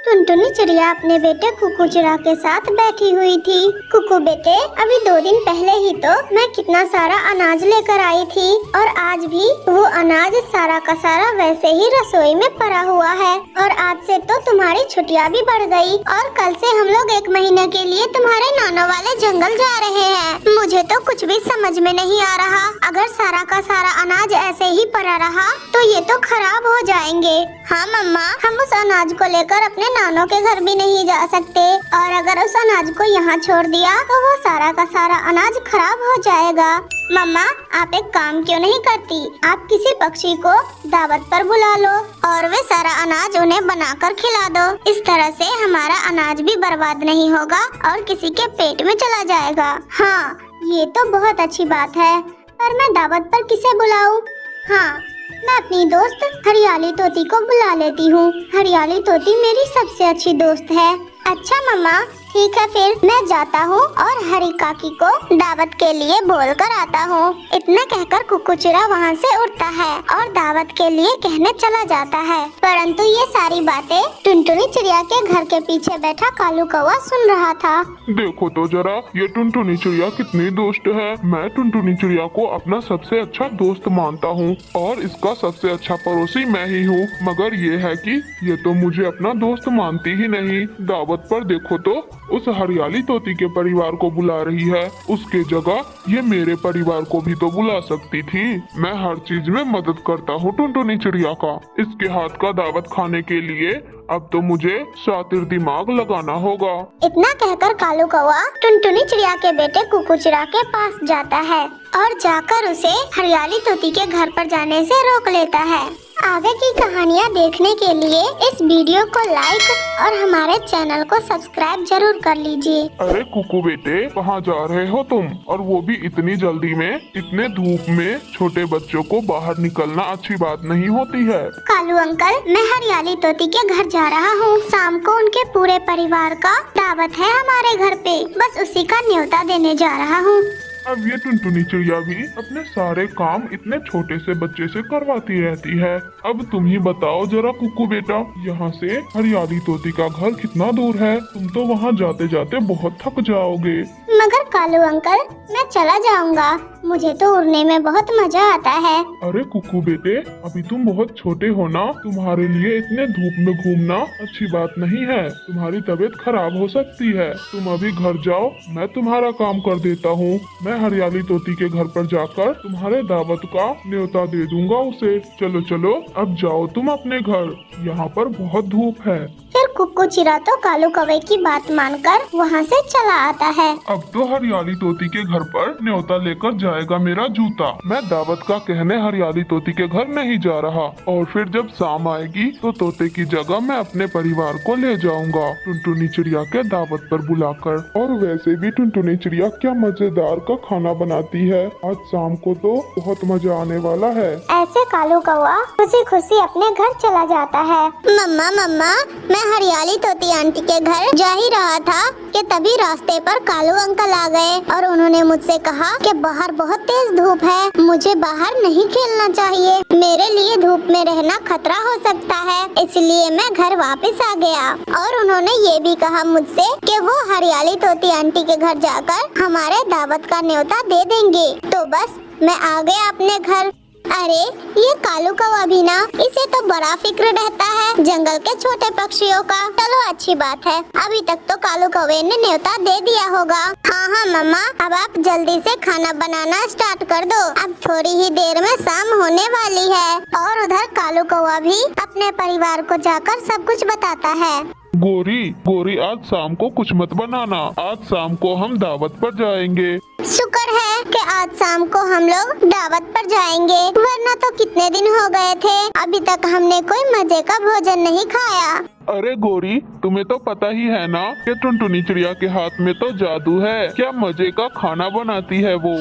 टुनटुनी चिड़िया अपने बेटे कुकू चिड़ा के साथ बैठी हुई थी। कुकू बेटे, अभी 2 दिन पहले ही तो मैं कितना सारा अनाज लेकर आई थी और आज भी वो अनाज सारा का सारा वैसे ही रसोई में पड़ा हुआ है। और आज से तो तुम्हारी छुट्टियाँ भी बढ़ गई और कल से हम लोग 1 महीने के लिए तुम्हारे नाना वाले जंगल जा रहे हैं। मुझे तो कुछ भी समझ में नहीं आ रहा। अगर सारा का सारा अनाज ऐसे ही पड़ा रहा तो ये तो खराब हो जाएंगे। हाँ मम्मा, हम उस अनाज को लेकर अपने नानों के घर भी नहीं जा सकते और अगर उस अनाज को यहाँ छोड़ दिया तो वो सारा का सारा अनाज खराब हो जाएगा। मम्मा, आप एक काम क्यों नहीं करती? आप किसी पक्षी को दावत पर बुला लो और वे सारा अनाज उन्हें बनाकर खिला दो। इस तरह से हमारा अनाज भी बर्बाद नहीं होगा और किसी के पेट में चला जाएगा। हाँ, ये तो बहुत अच्छी बात है, पर मैं दावत पर किसे बुलाऊं? हाँ, मैं अपनी दोस्त हरियाली तोती को बुला लेती हूँ। हरियाली तोती मेरी सबसे अच्छी दोस्त है। अच्छा मम्मा, ठीक है, फिर मैं जाता हूँ और हरी काकी को दावत के लिए बोल कर आता हूँ। इतना कहकर कुकू चिड़ा वहाँ से उठता है और दावत के लिए कहने चला जाता है। परंतु ये सारी बातें टुनटुनी चिड़िया के घर के पीछे बैठा कालू कौवा सुन रहा था। देखो तो जरा, ये टुनटुनी चिड़िया कितनी दोस्त है। मैं टुनटुनी चिड़िया को अपना सबसे अच्छा दोस्त मानता हूँ और इसका सबसे अच्छा पड़ोसी मैं ही हूँ। मगर ये है कि ये तो मुझे अपना दोस्त मानती ही नहीं। दावत पर देखो तो उस हरियाली तोती के परिवार को बुला रही है। उसके जगह ये मेरे परिवार को भी तो बुला सकती थी। मैं हर चीज में मदद करता हूँ टुनटुनी चिड़िया का। इसके हाथ का दावत खाने के लिए अब तो मुझे शातिर दिमाग लगाना होगा। इतना कहकर कालू कौवा टुनटुनी चिड़िया के बेटे कुकू चिड़ा के पास जाता है और जाकर उसे हरियाली तोती के घर पर जाने से रोक लेता है। आगे की कहानियाँ देखने के लिए इस वीडियो को लाइक और हमारे चैनल को सब्सक्राइब जरूर कर लीजिए। अरे कुकू बेटे, कहाँ जा रहे हो तुम? और वो भी इतनी जल्दी में? इतने धूप में छोटे बच्चों को बाहर निकलना अच्छी बात नहीं होती है। कालू अंकल, मैं हरियाली तोती के घर जा रहा हूँ। शाम को उनके पूरे परिवार का दावत है हमारे घर पे, बस उसी का न्योता देने जा रहा हूँ। अब ये टुनटुनी चिड़िया भी अपने सारे काम इतने छोटे से बच्चे से करवाती रहती है। अब तुम ही बताओ जरा कुकू बेटा, यहाँ से हरियाली तोती का घर कितना दूर है? तुम तो वहाँ जाते जाते बहुत थक जाओगे। मगर कालू अंकल, मैं चला जाऊंगा, मुझे तो उड़ने में बहुत मजा आता है। अरे कुकू बेटे, अभी तुम बहुत छोटे हो ना, तुम्हारे लिए इतने धूप में घूमना अच्छी बात नहीं है। तुम्हारी तबीयत खराब हो सकती है। तुम अभी घर जाओ, मैं तुम्हारा काम कर देता हूँ। मैं हरियाली तोती के घर पर जाकर तुम्हारे दावत का न्योता दे दूंगा उसे। चलो चलो, अब जाओ तुम अपने घर, यहाँ पर बहुत धूप है। फिर कुकू चिड़ा तो कालू कौवे की बात मानकर वहाँ से चला आता है। अब तो हरियाली तोती के घर पर न्योता लेकर जाएगा मेरा जूता। मैं दावत का कहने हरियाली तोती के घर नहीं जा रहा। और फिर जब शाम आएगी तो तोते की जगह मैं अपने परिवार को ले जाऊंगा टुनटुनी चिड़िया के दावत पर बुलाकर। और वैसे भी टुनटुनी चिड़िया क्या मजेदार का खाना बनाती है। आज शाम को तो बहुत मजा आने वाला है। ऐसे कालू कौवा खुशी खुशी अपने घर चला जाता है। मम्मा मम्मा, मैं हरियाली तोती आंटी के घर जा ही रहा था कि तभी रास्ते पर कालू अंकल आ गए और उन्होंने मुझसे कहा कि बाहर बहुत तेज धूप है, मुझे बाहर नहीं खेलना चाहिए। मेरे लिए धूप में रहना खतरा हो सकता है, इसलिए मैं घर वापस आ गया। और उन्होंने ये भी कहा मुझसे कि वो हरियाली तोती आंटी के घर जाकर हमारे दावत का न्योता दे देंगे। तो बस मैं आ गया अपने घर। अरे ये कालू कौवा भी ना, इसे तो बड़ा फिक्र रहता है जंगल के छोटे पक्षियों का। चलो अच्छी बात है, अभी तक तो कालू कौवे ने न्योता दे दिया होगा। हाँ हाँ मम्मा, अब आप जल्दी से खाना बनाना स्टार्ट कर दो, अब थोड़ी ही देर में शाम होने वाली है। और उधर कालू कौवा भी अपने परिवार को जाकर सब कुछ बताता है। गोरी, आज शाम को कुछ मत बनाना। आज शाम को हम दावत पर जाएंगे। शुक्र है कि आज शाम को हम लोग दावत पर जाएंगे, वरना तो कितने दिन हो गए थे, अभी तक हमने कोई मजे का भोजन नहीं खाया। अरे गोरी, तुम्हें तो पता ही है ना कि टुनटुनी चिड़िया के हाथ में तो जादू है। क्या मजे का खाना बनाती है वो।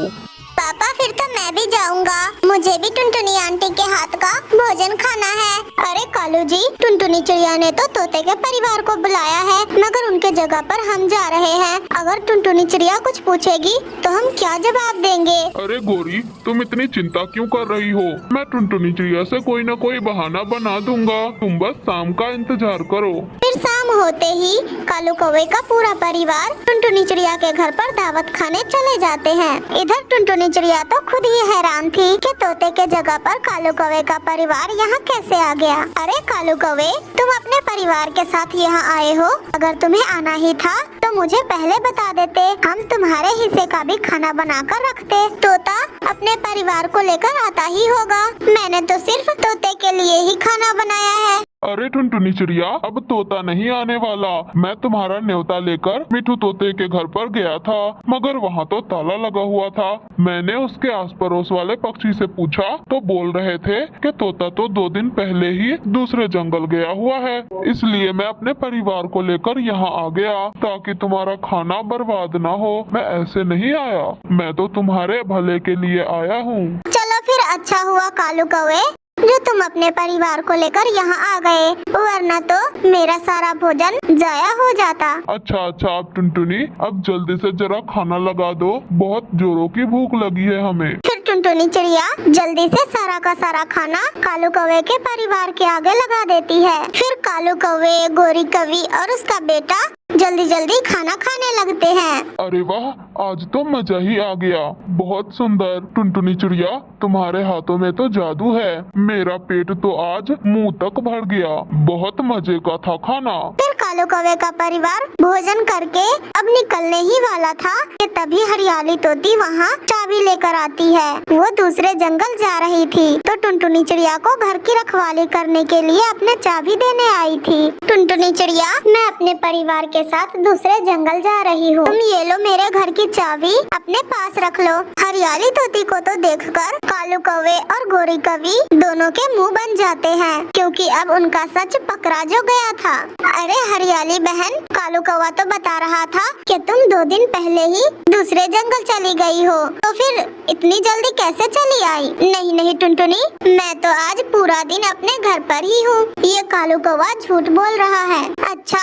पापा, फिर तो मैं भी जाऊंगा, मुझे भी टुनटुनी आंटी के हाथ का भोजन खाना है। अरे कालू जी, टुनटुनी चिड़िया ने तो तोते के परिवार को बुलाया है, मगर उनके जगह पर हम जा रहे हैं। अगर टुनटुनी चिड़िया कुछ पूछेगी तो हम क्या जवाब देंगे? अरे गोरी, तुम इतनी चिंता क्यों कर रही हो? मैं टुनटुनी चिड़िया से कोई न कोई बहाना बना दूंगा, तुम बस शाम का इंतजार करो। फिर शाम शाम होते ही कालू कौवे का पूरा परिवार टुनटुनी चिड़िया के घर पर दावत खाने चले जाते हैं। इधर टुनटुनी चिड़िया तो खुद ही हैरान थी कि तोते के जगह पर कालू कौवे का परिवार यहाँ कैसे आ गया। अरे कालू कौवे, तुम अपने परिवार के साथ यहाँ आए हो? अगर तुम्हें आना ही था तो मुझे पहले बता देते, हम तुम्हारे हिस्से का भी खाना बनाकर रखते। तोता अपने परिवार को लेकर आता ही होगा, मैंने तो सिर्फ तोते के लिए ही खाना बनाया है। अरे टुनटुनी चिड़िया, अब तोता नहीं आने वाला। मैं तुम्हारा न्योता लेकर मिठू तोते के घर पर गया था, मगर वहाँ तो ताला लगा हुआ था। मैंने उसके आस पड़ोस वाले पक्षी से पूछा तो बोल रहे थे कि तोता तो 2 दिन पहले ही दूसरे जंगल गया हुआ है, इसलिए मैं अपने परिवार को लेकर यहाँ आ गया ताकि तुम्हारा खाना बर्बाद ना हो। मैं ऐसे नहीं आया, मैं तो तुम्हारे भले के लिए आया हूँ। चलो फिर अच्छा हुआ कालू कौवे जो तुम अपने परिवार को लेकर यहाँ आ गए, वरना तो मेरा सारा भोजन जाया हो जाता। अच्छा आप टुनटुनी, अब जल्दी से जरा खाना लगा दो, बहुत जोरों की भूख लगी है हमें। फिर टुनटुनी चिड़िया जल्दी से सारा का सारा खाना कालू कौवे के परिवार के आगे लगा देती है। फिर कालू कौवे, गोरी कवि और उसका बेटा जल्दी जल्दी खाना खाने लगते हैं। अरे वाह, आज तो मजा ही आ गया, बहुत सुंदर। टुनटुनी चिड़िया, तुम्हारे हाथों में तो जादू है, मेरा पेट तो आज मुंह तक भर गया, बहुत मजे का था खाना। फिर कालू कौवे का परिवार भोजन करके अब निकलने ही वाला था कि तभी हरियाली तोती वहाँ चाबी लेकर आती है। वो दूसरे जंगल जा रही थी तो टुनटुनी चिड़िया को घर की रखवाली करने के लिए अपने चाबी देने आई थी। टुनटुनी चिड़िया, मैं अपने परिवार के साथ दूसरे जंगल जा रही हूँ, तुम ये लो मेरे घर की चाबी, अपने पास रख लो। हरियाली तोती को तो देखकर कालू कौवे और गोरी कवि दोनों के मुंह बन जाते हैं, क्योंकि अब उनका सच पकड़ा जो गया था। अरे हरियाली बहन, कालू कौवा तो बता रहा था कि तुम 2 दिन पहले ही दूसरे जंगल चली गई हो, तो फिर इतनी जल्दी कैसे चली आई? नहीं टुनटुनी, मैं तो आज पूरा दिन अपने घर पर ही हूँ। ये कालू कौवा झूठ बोल रहा है। अच्छा,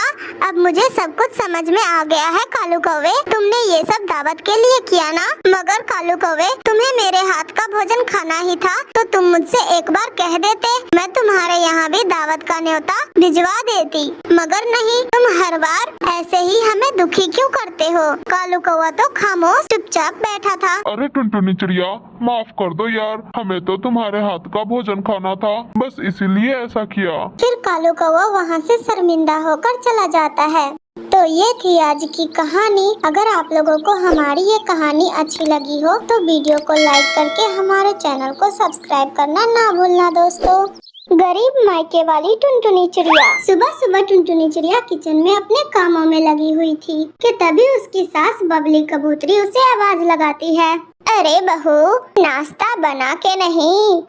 अब मुझे सब कुछ समझ में आ गया है कालू कौवे, तुमने ये सब दावत के लिए किया ना? मगर कालू कौवे, तुम्हें मेरे हाथ का भोजन खाना ही था तो तुम मुझसे एक बार कह देते, मैं तुम्हारे यहाँ भी दावत का न्योता भिजवा देती। मगर नहीं, तुम हर बार ऐसे ही हमें दुखी क्यों करते हो? कालू कौवा तो खामोश चुपचाप बैठा था। अरे टुनटुनी चिड़िया, माफ कर दो यार, हमें तो तुम्हारे हाथ का भोजन खाना था, बस इसीलिए ऐसा किया। फिर कालू कौवा वहाँ से शर्मिंदा होकर चला जाता है। तो ये थी आज की कहानी। अगर आप लोगों को हमारी ये कहानी अच्छी लगी हो तो वीडियो को लाइक करके हमारे चैनल को सब्सक्राइब करना ना भूलना दोस्तों। गरीब मायके वाली टुनटुनी चिड़िया। सुबह सुबह टुनटुनी चिड़िया किचन में अपने कामों में लगी हुई थी कि तभी उसकी सास बबली कबूतरी उसे आवाज लगाती है, अरे बहू, नाश्ता बना के नहीं?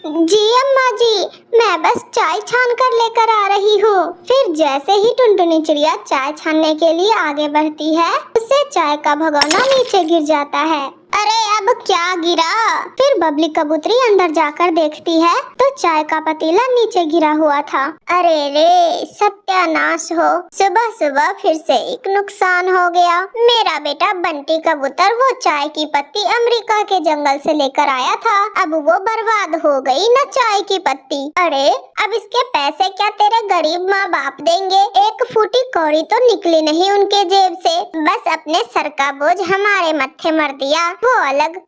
जी अम्मा जी, मैं बस चाय छान कर लेकर आ रही हूँ। फिर जैसे ही टुनटुनी चिड़िया चाय छानने के लिए आगे बढ़ती है, उससे चाय का भगोना नीचे गिर जाता है। अरे अब क्या गिरा? फिर बबली कबूतरी अंदर जाकर देखती है तो चाय का पतीला नीचे गिरा हुआ था। अरे रे, सत्यानाश हो, सुबह सुबह फिर से एक नुकसान हो गया। मेरा बेटा बंटी कबूतर वो चाय की पत्ती अमेरिका के जंगल से लेकर आया था, अब वो बर्बाद हो गई न चाय की पत्ती। अरे अब इसके पैसे क्या तेरे गरीब माँ बाप देंगे? एक फूटी कौड़ी तो निकली नहीं उनके जेब से, बस अपने सर का बोझ हमारे मत्थे मर दिया, वो अलग।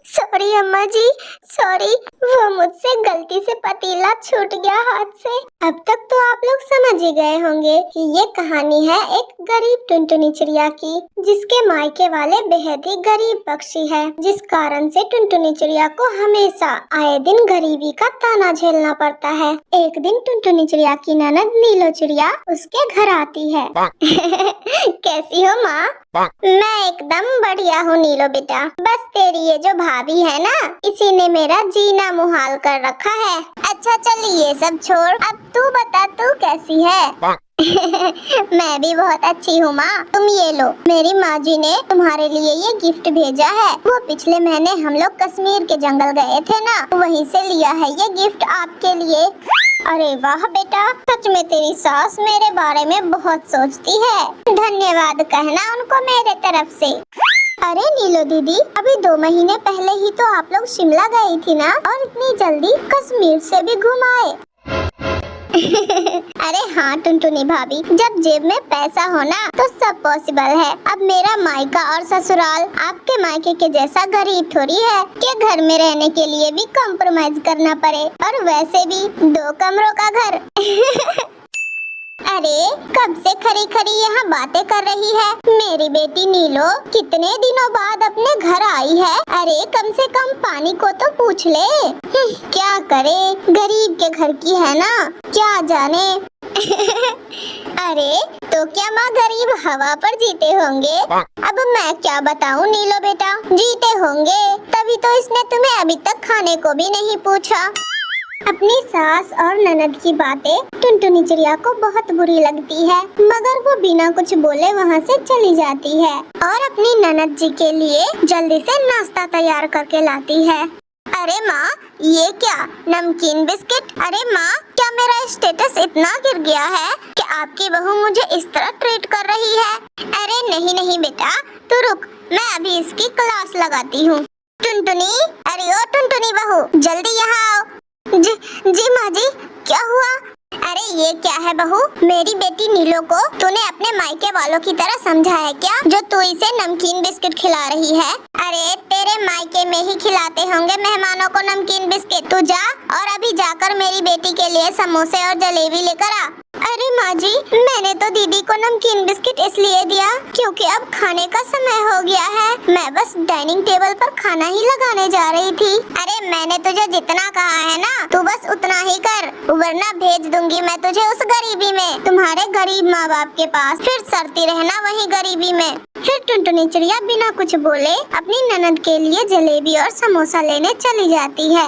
सॉरी अम्मा जी, सॉरी, वो मुझसे गलती से पतीला छूट गया हाथ से। अब तक तो आप लोग समझ ही गए होंगे कि ये कहानी है एक गरीब टुनटुनी चिड़िया की, जिसके मायके वाले बेहद ही गरीब पक्षी है, जिस कारण से टुनटुनी चिड़िया को हमेशा आए दिन गरीबी का ताना झेलना पड़ता है। एक दिन टुनटुनी चिड़िया की ननद नीलो चिड़िया उसके घर आती है। कैसी हो माँ? मैं एकदम बढ़िया हूँ नीलो बेटा, बस तेरी ये जो भाभी है ना, इसी ने मेरा जीना मुहाल कर रखा है। अच्छा चल ये सब छोड़, अब तू बता, तू कैसी है? मैं भी बहुत अच्छी हूँ माँ। तुम ये लो, मेरी माँ जी ने तुम्हारे लिए ये गिफ्ट भेजा है। वो पिछले महीने हम लोग कश्मीर के जंगल गए थे ना, वहीं से लिया है ये गिफ्ट आपके लिए। अरे वाह बेटा, सच में तेरी सास मेरे बारे में बहुत सोचती है, धन्यवाद कहना उनको मेरे तरफ से। अरे नीलो दीदी, अभी 2 महीने पहले ही तो आप लोग शिमला गई थी ना, और इतनी जल्दी कश्मीर से भी घूम आए। अरे हाँ टुनटुनी भाभी, जब जेब में पैसा हो ना तो सब पॉसिबल है। अब मेरा मायका और ससुराल आपके मायके के जैसा गरीब थोड़ी है कि घर में रहने के लिए भी कॉम्प्रोमाइज करना पड़े, और वैसे भी 2 कमरों का घर। अरे कब से खरी खरी यहाँ बातें कर रही है मेरी बेटी नीलो, कितने दिनों बाद अपने घर आई है। अरे कम से कम पानी को तो पूछ ले। क्या करे, गरीब के घर की है ना, क्या जाने। अरे तो क्या माँ गरीब हवा पर जीते होंगे? अब मैं क्या बताऊँ नीलो बेटा, जीते होंगे तभी तो इसने तुम्हें अभी तक खाने को भी नहीं पूछा। अपनी सास और ननद की बातें टुनटुनी चिड़िया को बहुत बुरी लगती है, मगर वो बिना कुछ बोले वहाँ से चली जाती है और अपनी ननद जी के लिए जल्दी से नाश्ता तैयार करके लाती है। अरे माँ ये क्या, नमकीन बिस्किट? अरे माँ क्या मेरा स्टेटस इतना गिर गया है कि आपकी बहू मुझे इस तरह ट्रीट कर रही है? अरे नहीं नहीं बेटा तू रुक, मैं अभी इसकी क्लास लगाती हूँ। टुनटुनी, अरे ओ टुनटुनी बहू जल्दी यहाँ आओ। जी माँ जी, क्या हुआ? अरे ये क्या है बहू, मेरी बेटी नीलो को तूने अपने मायके वालों की तरह समझा है क्या, जो तू इसे नमकीन बिस्किट खिला रही है? अरे तेरे मायके में ही खिलाते होंगे मेहमानों को नमकीन बिस्किट। तू जा और अभी जाकर मेरी बेटी के लिए समोसे और जलेबी लेकर आ। अरे माँ जी, मैंने तो दीदी को नमकीन बिस्किट इसलिए दिया क्योंकि अब खाने का समय हो गया है। मैं बस डाइनिंग टेबल पर खाना ही लगाने जा रही थी। अरे मैंने तुझे जितना कहा है ना तू बस उतना ही कर, वरना भेज दूंगी मैं तुझे उस गरीबी में, तुम्हारे गरीब माँ बाप के पास, फिर सरती रहना वही गरीबी में। फिर टुनटुनी चिड़िया बिना कुछ बोले अपनी ननद के लिए जलेबी और समोसा लेने चली जाती है।